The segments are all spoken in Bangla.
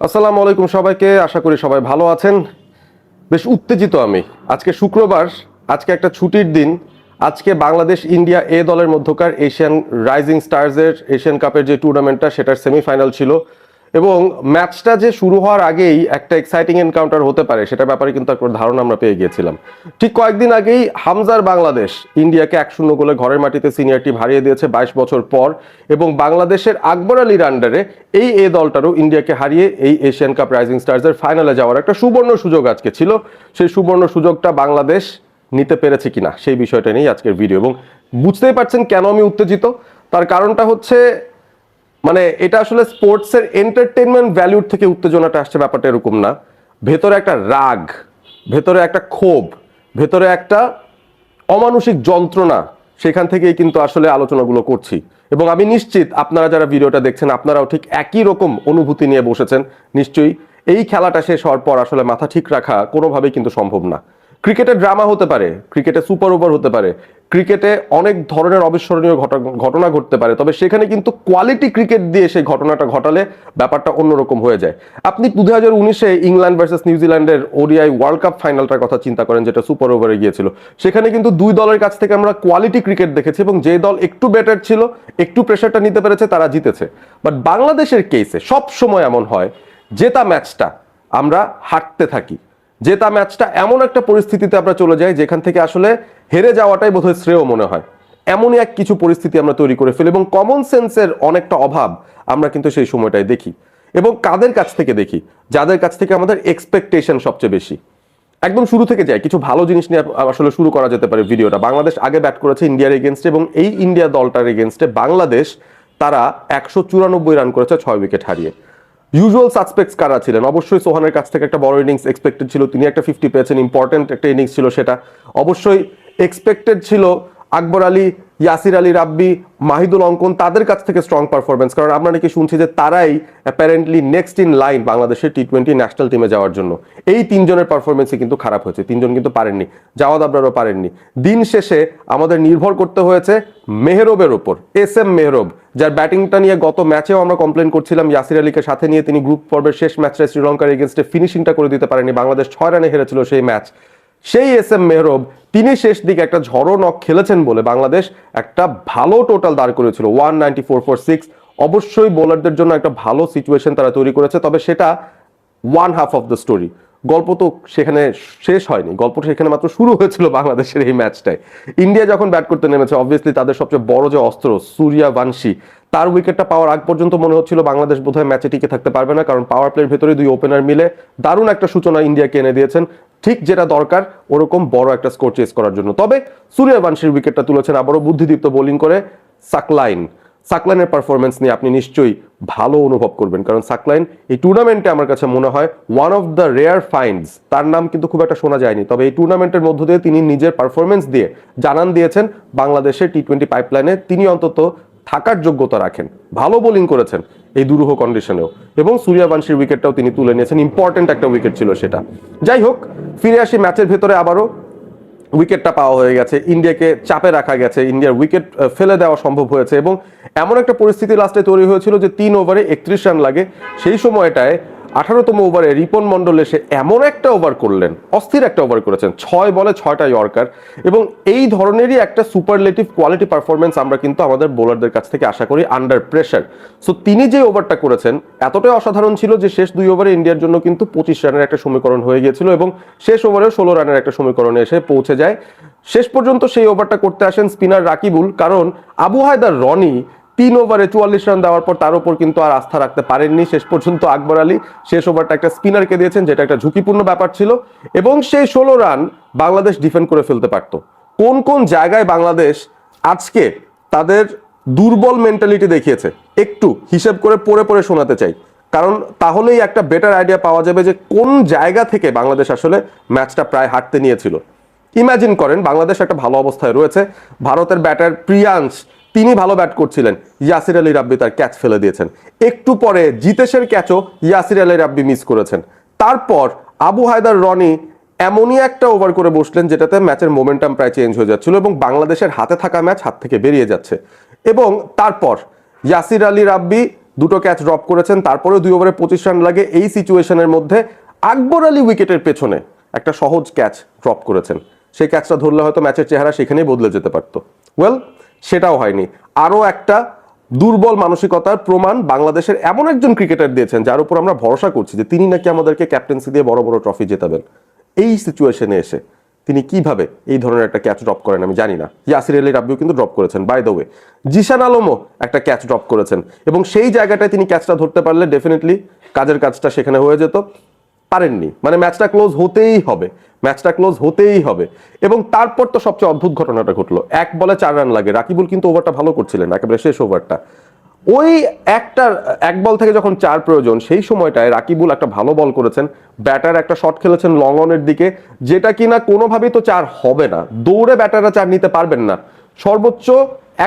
আসসালামু আলাইকুম সবাইকে, আশা করি সবাই ভালো আছেন। বেশ উত্তেজিত আমি। আজকে শুক্রবার, আজকে একটা ছুটির দিন। আজকে বাংলাদেশ ইন্ডিয়া এ দলের মধ্যকার এশিয়ান রাইজিং স্টার্সের এশিয়ান কাপের যে টুর্নামেন্টটা, সেটার সেমিফাইনাল ছিল এবং ম্যাচটা যে শুরু হওয়ার আগেই একটা এক্সাইটিং এনকাউন্টার হতে পারে সেটার ব্যাপারে কিন্তু একটা ধারণা আমরা পেয়ে গিয়েছিলাম। ঠিক কয়েকদিন আগেই হামজার বাংলাদেশ ইন্ডিয়াকে 1-0 গোলে ঘরের মাটিতে সিনিয়র টিম হারিয়ে দিয়েছে 22 বছর পর, এবং বাংলাদেশের আকবর আলীর আন্ডারে এই এ দলটারও ইন্ডিয়াকে হারিয়ে এই এশিয়ান কাপ রাইজিং স্টার্সের ফাইনালে যাওয়ার একটা সুবর্ণ সুযোগ আজকে ছিল। সেই সুবর্ণ সুযোগটা বাংলাদেশ নিতে পেরেছে কিনা সেই বিষয়টা নিয়ে আজকের ভিডিও। এবং বুঝতেই পারছেন কেন আমি উত্তেজিত। তার কারণটা হচ্ছে, মানে এটা আসলে স্পোর্টসের এন্টারটেনমেন্ট ভ্যালুর থেকে উত্তেজনাটা আসছে, ব্যাপারটা এরকম না। ভেতরে একটা রাগ, ভেতরে একটা ক্ষোভ, ভেতরে একটা অমানসিক যন্ত্রণা, সেখান থেকেই কিন্তু আসলে আলোচনাগুলো করছি। এবং আমি নিশ্চিত আপনারা যারা ভিডিওটা দেখছেন আপনারাও ঠিক একই রকম অনুভূতি নিয়ে বসেছেন নিশ্চয়ই। এই খেলাটা শেষ হওয়ার পর আসলে মাথা ঠিক রাখা কোনোভাবেই কিন্তু সম্ভব না। ক্রিকেটে ড্রামা হতে পারে, ক্রিকেটে সুপার ওভার হতে পারে, ক্রিকেটে অনেক ধরনের অবিস্মরণীয় ঘটনা ঘটতে পারে, তবে সেখানে কিন্তু কোয়ালিটি ক্রিকেট দিয়ে সেই ঘটনাটা ঘটালে ব্যাপারটা অন্যরকম হয়ে যায়। আপনি 2019-এ ইংল্যান্ড ভার্সেস নিউজিল্যান্ডের ওডিআই ওয়ার্ল্ড কাপ ফাইনালটার কথা চিন্তা করেন, যেটা সুপার ওভারে গিয়েছিল। সেখানে কিন্তু দুই দলের কাছ থেকে আমরা কোয়ালিটি ক্রিকেট দেখেছি এবং যে দল একটু বেটার ছিল, একটু প্রেশারটা নিতে পেরেছে, তারা জিতেছে। বাট বাংলাদেশের কেসে সব সময় এমন হয়, জেতা ম্যাচটা আমরা হারতে থাকি, জেতা ম্যাচটা এমন একটা পরিস্থিতিতে আমরা চলে যাই যেখান থেকে আসলে হেরে যাওয়াটাই বোধহয় শ্রেয় মনে হয়। এমনই এক কিছু পরিস্থিতি আমরা তৈরি করে ফেলি এবং কমন সেন্সের অনেকটা অভাব আমরা কিন্তু সেই সময়টাই দেখি। এবং কাদের কাছ থেকে দেখি? যাদের কাছ থেকে আমাদের এক্সপেকটেশন সবচেয়ে বেশি। একদম শুরু থেকে যায়, কিছু ভালো জিনিস নিয়ে আসলে শুরু করা যেতে পারে ভিডিওটা। বাংলাদেশ আগে ব্যাট করেছে ইন্ডিয়ার এগেনস্টে এবং এই ইন্ডিয়া দলটার এগেনস্টে বাংলাদেশ তারা 194 রান করেছে 6 উইকেট হারিয়ে। ইউজুয়াল সাসপেক্টস কারা ছিলেন? অবশ্যই সোহানের কাছ থেকে একটা বড় ইনিংস এক্সপেক্টেড ছিল, তিনি একটা 50 পেয়েছেন, ইম্পর্টেন্ট একটা ইনিংস ছিল সেটা। অবশ্যই এক্সপেক্টেড ছিল আকবর আলী, ইয়াসির আলী রাব্বি, মাহিদুল অঙ্কন, তাদের কাছ থেকে স্ট্রং পারফরমেন্স, কারণ আমরা নাকি শুনছি যে তারাই অ্যাপারেন্টলি নেক্সট ইন লাইন বাংলাদেশের টি20 ন্যাশনাল টিমে যাওয়ার জন্য। এই তিনজনের পারফরমেন্সই কিন্তু খারাপ হয়েছে, তিনজন কিন্তু পারেননি, জাওয়াদ আবরারও পারেননি। দিন শেষে আমাদের নির্ভর করতে হয়েছে মেহরবের ওপর, এস এম মেহরব, যার ব্যাটিংটা নিয়ে গত ম্যাচেও আমরা কমপ্লেন করছিলাম। ইয়াসির আলীকে সাথে নিয়ে তিনি গ্রুপ পর্বের শেষ ম্যাচে শ্রীলঙ্কার এগেনস্টে ফিনিশিংটা করে দিতে পারেনি, বাংলাদেশ 6 রানে হেরেছিল সেই ম্যাচ। সেই এস এম মেহরব তিনি শেষ দিকে একটা ঝড়ো নক খেলেছেন বলে বাংলাদেশ একটা ভালো টোটাল দাঁড় করেছিল 194 ফর 6। অবশ্যই বোলারদের জন্য একটা ভালো সিচুয়েশন তারা তৈরি করেছে, তবে সেটা one half of the story. গল্প তো সেখানে শেষ হয়নি, গল্পটা সেখানে মাত্র শুরু হয়েছিল বাংলাদেশের এই ম্যাচটায়। ইন্ডিয়া যখন ব্যাট করতে নেমেছে, অবভিয়াসলি তাদের সবচেয়ে বড় যে অস্ত্র সূর্যবংশী, তার উইকেটটা পাওয়ার আগ পর্যন্ত মনে হচ্ছিল বাংলাদেশ বোধহয় ম্যাচে টিকে থাকতে পারবে না, কারণ পাওয়ার প্লের ভেতরে দুই ওপেনার মিলে দারুণ একটা সূচনা ইন্ডিয়াকে এনে দিয়েছেন, ঠিক যেটা দরকার ওরকম বড় একটা স্কোর চেস করার জন্য। তবে সূর্যবংশীর উইকেটটা তুলেছেন আবারও বুদ্ধিদীপ্ত বোলিং করে সাকলাইন। সাকলাইনের পারফরমেন্স নিয়ে আপনি নিশ্চয়ই ভালো অনুভব করবেন, কারণ সাকলাইন এই টুর্নামেন্টে আমার কাছে মনে হয় one of the rare finds. তার নাম কিন্তু খুব একটা শোনা যায়নি, তবে এই টুর্নামেন্টের মধ্য দিয়ে তিনি নিজের পারফরমেন্স দিয়ে জানান দিয়েছেন বাংলাদেশের টি20 পাইপলাইনে তিনি অন্তত থাকার যোগ্যতা রাখেন। ভালো বোলিং করেছেন এই দুরূহ কন্ডিশনেও, এবং সূর্যবংশীর উইকেটটাও তিনি তুলে নিয়েছেন, ইম্পর্টেন্ট একটা উইকেট ছিল সেটা। যাই হোক, ফিরে আসি ম্যাচের ভেতরে। আবারও উইকেটটা পাওয়া হয়ে গেছে, ইন্ডিয়াকে চাপে রাখা গেছে, ইন্ডিয়ার উইকেট ফেলে দেওয়া সম্ভব হয়েছে এবং এমন একটা পরিস্থিতি লাস্টে তৈরি হয়েছিল যে 3 ওভারে 31 রান লাগে। সেই সময়টায় 18তম ওভারে রিপন মন্ডল এসে এমন একটা ওভার করলেন, অস্থির একটা ওভার করেছেন, 6 বলে 6টা ইয়র্কার। এবং এই ধরনেরই একটা সুপারলেটিভ কোয়ালিটি পারফরমেন্স আমরা কিন্তু আমাদের বোলারদের কাছ থেকে আশা করি আন্ডার প্রেশার। সো তিনি যে ওভারটা করেছেন এতটাই অসাধারণ ছিল যে শেষ 2 ওভারে ইন্ডিয়ার জন্য কিন্তু 25 রানের একটা সমীকরণ হয়ে গিয়েছিল এবং শেষ ওভারে 16 রানের একটা সমীকরণে এসে পৌঁছে যায়। শেষ পর্যন্ত সেই ওভারটা করতে আসেন স্পিনার রাকিবুল, কারণ আবু হায়দার রনি 3 ওভারে 44 রান দেওয়ার পর তার উপর কিন্তু আর আস্থা রাখতে পারেননি। শেষ পর্যন্ত আকবর আলী শেষ ওভারটা একটা স্পিনারকে দিয়েছেন, যেটা একটা ঝুঁকিপূর্ণ ব্যাপার ছিল, এবং সেই 16 রান বাংলাদেশ ডিফেন্ড করে ফেলতে পারত। কোন কোন জায়গায় বাংলাদেশ আজকে তাদের দুর্বল মেন্টালিটি দেখিয়েছে একটু হিসেব করে পড়ে পড়ে শোনাতে চাই, কারণ তাহলেই একটা বেটার আইডিয়া পাওয়া যাবে যে কোন জায়গা থেকে বাংলাদেশ আসলে ম্যাচটা প্রায় হারতে নিয়েছিল। ইমাজিন করেন বাংলাদেশ একটা ভালো অবস্থায় রয়েছে, ভারতের ব্যাটার প্রিয়াংশ তিনি ভালো ব্যাট করছিলেন, ইয়াসির আলী রাব্বি তার ক্যাচ ফেলে দিয়েছেন, একটু পরে জিতেশের ক্যাচও ইয়াসির আলী রাব্বি মিস করেছেন। তারপর আবু হায়দার রনি এমনই একটা ওভার করে বসলেন যেটাতে ম্যাচের মোমেন্টাম প্রায় চেঞ্জ হয়ে যাচ্ছিল এবং বাংলাদেশের হাতে থাকা ম্যাচ হাত থেকে বেরিয়ে যাচ্ছে। এবং তারপর ইয়াসির আলী রাব্বি দুটো ক্যাচ ড্রপ করেছেন, তারপরে 2 ওভারে 25 রান লাগে। এই সিচুয়েশনের মধ্যে আকবর আলী উইকেটের পেছনে একটা সহজ ক্যাচ ড্রপ করেছেন, সেই ক্যাচটা ধরলে হয়তো ম্যাচের চেহারা সেখানেই বদলে যেতে পারতো। ওয়েল, সেটাও হয়নি। আরও একটা দুর্বল মানসিকতার প্রমাণ বাংলাদেশের এমন একজন ক্রিকেটার দিয়েছেন যার উপর আমরা ভরসা করছি যে তিনি নাকি আমাদেরকে ক্যাপ্টেন্সি দিয়ে বড় বড় ট্রফি জেতাবেন। এই সিচুয়েশনে এসে তিনি কিভাবে এই ধরনের একটা ক্যাচ ড্রপ করেন আমি জানি না। ইয়াসির আলী রাব্বিও কিন্তু ড্রপ করেছেন, বাই দ্য ওয়ে। জিশান আলমও একটা ক্যাচ ড্রপ করেছেন, এবং সেই জায়গাটায় তিনি ক্যাচটা ধরতে পারলে ডেফিনেটলি কাজের কাজটা সেখানে হয়ে যেত। পারেননি, মানে ম্যাচটা ক্লোজ হতেই হবে, ম্যাচটা ক্লোজ হতেই হবে। এবং তারপর তো সবচেয়ে অদ্ভুত ঘটনাটা ঘটলো, 1 বলে 4 রান লাগে। রাকিবুল কিন্তু ওভারটা ভালো করছিলেন, একেবারে শেষ ওভারটা। ওই এক বল থেকে যখন 4 প্রয়োজন, সেই সময়টায় রাকিবুল একটা ভালো বল করেছেন, ব্যাটার একটা শট খেলেছেন লং অনের দিকে, যেটা কিনা কোনোভাবেই তো 4 হবে না, দৌড়ে ব্যাটাররা 4 নিতে পারবেন না। সর্বোচ্চ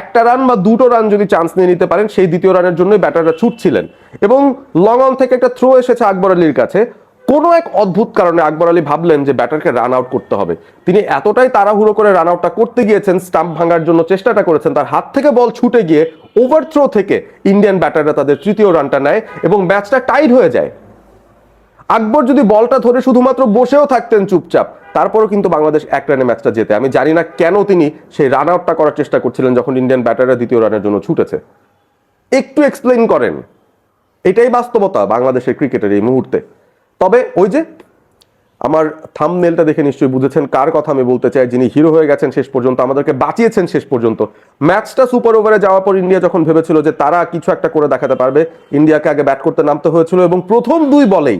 একটা রান বা দুটো রান যদি চান্স নিয়ে নিতে পারেন, সেই দ্বিতীয় রানের জন্যই ব্যাটাররা ছুটছিলেন। এবং লং অন থেকে একটা থ্রো এসেছে আকবর আলীর কাছে। কোনো এক অদ্ভুত কারণে আকবর আলী ভাবলেন যে ব্যাটারকে রান আউট করতে হবে। তিনি এতটাই তাড়াহুড়ো করে রান আউটটা করতে গিয়েছেন, স্টাম্প ভাঙার জন্য চেষ্টাটা করেছেন, তার হাত থেকে বল ছুটে গিয়ে ওভার থ্রো থেকে ইন্ডিয়ান ব্যাটাররা তাদের তৃতীয় রানটা নেয় এবং ম্যাচটা টাইড হয়ে যায়। আকবর যদি বলটা ধরে শুধুমাত্র বসেও থাকতেন চুপচাপ, তারপরও কিন্তু বাংলাদেশ 1 রানে ম্যাচটা জেতে। আমি জানি না কেন তিনি সেই রান আউটটা করার চেষ্টা করছিলেন যখন ইন্ডিয়ান ব্যাটাররা দ্বিতীয় রানের জন্য ছুটেছে। একটু এক্সপ্লেইন করেন। এটাই বাস্তবতা বাংলাদেশের ক্রিকেটের এই মুহূর্তে। তবে ওই যে আমার থাম্বনেলটা দেখে নিশ্চয়ই বুঝেছেন কার কথা আমি বলতে চাই, যিনি হিরো হয়ে গেছেন শেষ পর্যন্ত, আমাদেরকে বাঁচিয়েছেন শেষ পর্যন্ত। ম্যাচটা সুপার ওভারে যাওয়ার পর ইন্ডিয়া যখন ভেবেছিল যে তারা কিছু একটা করে দেখাতে পারবে, ইন্ডিয়াকে আগে ব্যাট করতে নামতে হয়েছিল, এবং প্রথম 2 বলেই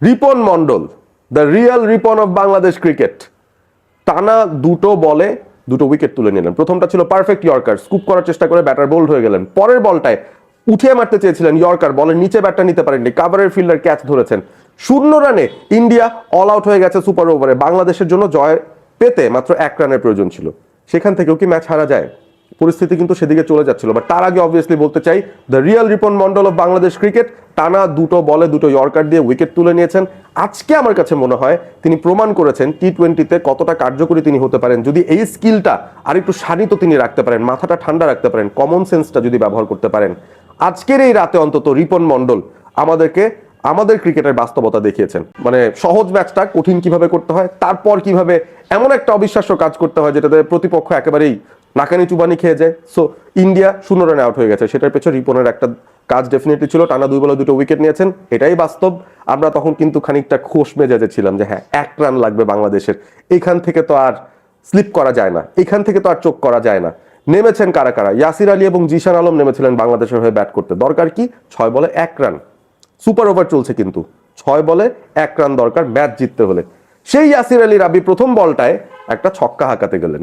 Ripon Mondal, the real Ripon of Bangladesh cricket, টানা 2টো বলে 2টো উইকেট তুলে নিলেন। প্রথমটা ছিল পারফেক্ট ইয়র্কার, স্কুপ করার চেষ্টা করে ব্যাটার বোল্ড হয়ে গেলেন। পরের বলটায় উঠিয়ে মারতে চেয়েছিলেন ইয়র্কার, বলের নিচে ব্যাটটা নিতে পারেননি, কাভারের ফিল্ডার ক্যাচ ধরেছেন। 0 রানে ইন্ডিয়া অল আউট হয়ে গেছে সুপার ওভারে। বাংলাদেশের জন্য জয় পেতে মাত্র 1 রানের প্রয়োজন ছিল। সেখান থেকেও কি ম্যাচ হারা যায়? পরিস্থিতি কিন্তু সেদিকে চলে যাচ্ছিল। বাট তার আগে অবভিয়াসলি বলতে চাই, the real Ripon Mondal of Bangladesh cricket টানা 2টো বলে 2টো ইয়র্কার দিয়ে উইকেট তুলে নিয়েছেন। আজকে আমার কাছে মনে হয় তিনি প্রমাণ করেছেন টি-20তে কতটা কার্যকরী তিনি হতে পারেন, যদি এই স্কিলটা আর একটু শানিত তিনি রাখতে পারেন, মাথাটা ঠান্ডা রাখতে পারেন, কমন সেন্সটা যদি ব্যবহার করতে পারেন। আজকের এই রাতে অন্তত রিপন মন্ডল আমাদেরকে আমাদের ক্রিকেটের বাস্তবতা দেখিয়েছেন। মানে সহজ ম্যাচটা কঠিন কিভাবে করতে হয়, তারপর কিভাবে এমন একটা অবিশ্বাস্য কাজ করতে হয় যেটাতে প্রতিপক্ষ একেবারেই নাকানি চুবানি খেয়ে যায়। সো ইন্ডিয়া 0 রানে আউট হয়ে গেছে, সেটার পেছনে রিপনের একটা কাজ ডেফিনেটলি ছিল। টানা 2 বলে 2টো উইকেট নিয়েছেন, এটাই বাস্তব। আমরা তখন কিন্তু খানিকটা খোশ মেজাজে ছিলাম যে হ্যাঁ 1 রান লাগবে বাংলাদেশের, এইখান থেকে তো আর স্লিপ করা যায় না, এইখান থেকে তো আর চোখ করা যায় না। নেমেছেন কারা কারা? ইয়াসির আলী এবং জিশান আলম নেমেছিলেন বাংলাদেশের হয়ে ব্যাট করতে। দরকার কি? 6 বলে 1 রান। সুপার ওভার চলছে কিন্তু 6 বলে 1 রান দরকার ম্যাচ জিততে হলে। সেই ইয়াসির আলী রাব্বি প্রথম বলটায় একটা ছক্কা হাঁকাতে গেলেন,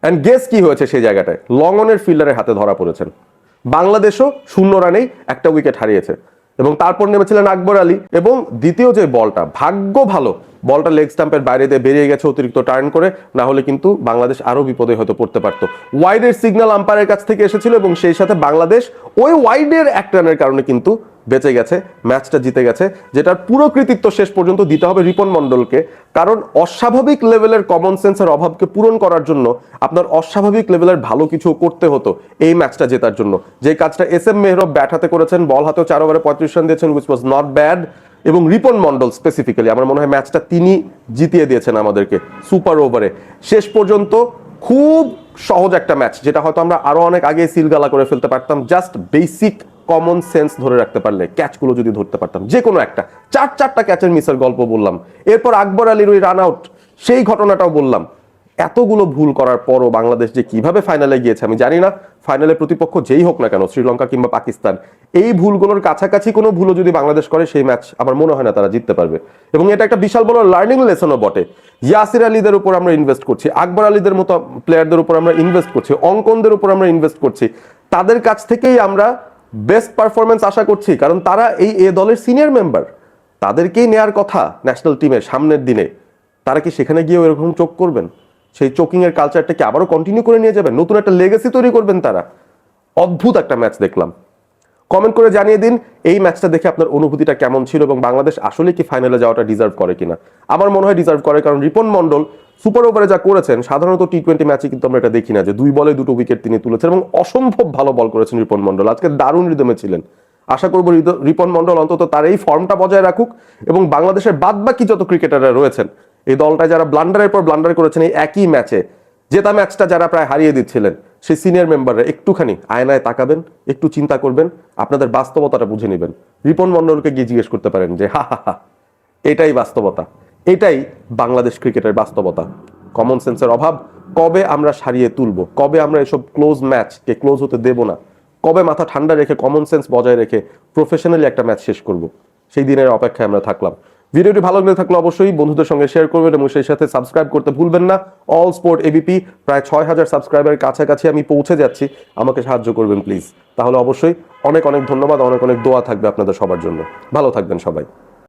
এন্ড গেস কি হয়েছে? সেই জায়গাটায় লং অনের ফিল্ডারের হাতে ধরা পড়েছেন। বাংলাদেশও 0 রানেই একটা উইকেট হারিয়েছে। এবং তারপর নেমেছিলেন আকবর আলী, এবং দ্বিতীয় যে বলটা, ভাগ্য ভালো বলটা লেগ স্টাম্পের বাইরে দিয়ে বেরিয়ে গেছে অতিরিক্ত টার্ন করে, না হলে কিন্তু বাংলাদেশ আরো বিপদে হয়তো পড়তে পারতো। ওয়াইডের সিগন্যাল আম্পায়ারের কাছ থেকে এসেছিল, এবং সেই সাথে বাংলাদেশ ওই ওয়াইডের 1 রানের কারণে কিন্তু বেঁচে গেছে, ম্যাচটা জিতে গেছে, যেটার পুরো কৃতিত্ব শেষ পর্যন্ত দিতে হবে রিপন মন্ডলকে। কারণ অস্বাভাবিক লেভেলের কমন সেন্সের অভাবকে পূরণ করার জন্য আপনার অস্বাভাবিক লেভেলের ভালো কিছু করতে হতো এই ম্যাচটা জেতার জন্য। যে কাজটা এস.এম. মেহরব ব্যাট হাতে করেছেন, বল হাতেও 4 ওভারে 35 রান দিয়েছেন, উইচ ওয়াজ নট ব্যাড। এবং রিপন মন্ডল স্পেসিফিক্যালি আমার মনে হয় ম্যাচটা তিনি জিতিয়ে দিয়েছেন আমাদেরকে সুপার ওভারে। শেষ পর্যন্ত খুব সহজ একটা ম্যাচ, যেটা হয়তো আমরা আরো অনেক আগে সিলগালা করে ফেলতে পারতাম, জাস্ট বেসিক কমন সেন্স ধরে রাখতে পারলে, ক্যাচগুলো যদি ধরতে পারতাম। যে কোনো একটা 4টা ক্যাচের মিসের গল্প বললাম, এরপর আকবর আলীর ওই রান আউট সেই ঘটনাটাও বললাম। এতগুলো ভুল করার পরও বাংলাদেশ যে কিভাবে ফাইনালে গিয়েছে আমি জানি না। ফাইনালে প্রতিপক্ষ যেই হোক না কেন, শ্রীলঙ্কা কিংবা পাকিস্তান, এই ভুলগুলোর কাছাকাছি কোনো ভুলও যদি বাংলাদেশ করে, সেই ম্যাচ আমার মনে হয় না তারা জিততে পারবে। এবং এটা একটা বিশাল বড় লার্নিং লেসনও বটে। ইয়াসির আলীদের উপর আমরা ইনভেস্ট করছি, আকবর আলীদের মতো প্লেয়ারদের উপর আমরা ইনভেস্ট করছি, অঙ্কনদের উপর আমরা ইনভেস্ট করছি, তাদের কাছ থেকেই আমরা বেস্ট পারফরমেন্স আশা করছি, কারণ তারা এই এ দলের সিনিয়র মেম্বার। তাদেরকেই নেয়ার কথা ন্যাশনাল টিমের সামনের দিনে। তারা কি সেখানে গিয়ে এরকম চোখ করবেন? সেই চোকিং এর কালচারটাকে আবারও কন্টিনিউ করে নিয়ে যাবেন, নতুন একটা লেগেসি তৈরি করবেন তারা? অদ্ভুত একটা ম্যাচ দেখলাম। কমেন্ট করে জানিয়ে দিন এই ম্যাচটা দেখে আপনার অনুভূতিটা কেমন ছিল, এবং বাংলাদেশ আসলে কি ফাইনালে যাওয়াটা ডিজার্ভ করে কিনা। আমার মনে হয় ডিজার্ভ করে, কারণ রিপন মন্ডল সুপার ওভারে যা করেছেন, সাধারণত টি-20 ম্যাচে কিন্তু আমরা এটা দেখি না যে 2 বলে 2 উইকেট তিনি তুলেছেন এবং অসম্ভব ভালো বল করেছেন রিপন মন্ডল। আজকে দারুণ রিদমে ছিলেন। আশা করবো রিপন মন্ডল অন্তত তার এই ফর্মটা বজায় রাখুক এবং বাংলাদেশের বাদবাকি যত ক্রিকেটাররা রয়েছেন এই দলটায় যারা ব্লান্ডারের পর ব্লান্ডার করেছেন এই একই ম্যাচে, জেতা ম্যাচটা যারা প্রায় হারিয়ে দিচ্ছিলেন, সেই সিনিয়র মেম্বাররা একটুখানি আয়নায় তাকাবেন, একটু চিন্তা করবেন, আপনাদের বাস্তবতাটা বুঝে নেবেন। রিপন মন্ডলকে গিয়ে জিজ্ঞেস করতে পারেন যে হা হা হা, এটাই বাস্তবতা, এটাই বাংলাদেশ ক্রিকেটের বাস্তবতা। কমন সেন্সের অভাব। কবে আমরা সারিয়ে তুলবো, কবে আমরা এসব ক্লোজ ম্যাচকে ক্লোজ হতে দেব না, কবে মাথা ঠান্ডা রেখে কমন সেন্স বজায় রেখে প্রফেশনালি একটা ম্যাচ শেষ করব, সেই দিনের অপেক্ষায় আমরা থাকলাম। ভিডিওটি ভালো লেগে থাকলে অবশ্যই বন্ধুদের সঙ্গে শেয়ার করবেন এবং সেই সাথে সাবস্ক্রাইব করতে ভুলবেন না। অল স্পোর্ট এবিপি প্রায় 6000 সাবস্ক্রাইবারের কাছাকাছি আমি পৌঁছে যাচ্ছি, আমাকে সাহায্য করবেন প্লিজ। তাহলে অবশ্যই অনেক অনেক ধন্যবাদ, অনেক অনেক দোয়া থাকবে আপনাদের সবার জন্য। ভালো থাকবেন সবাই।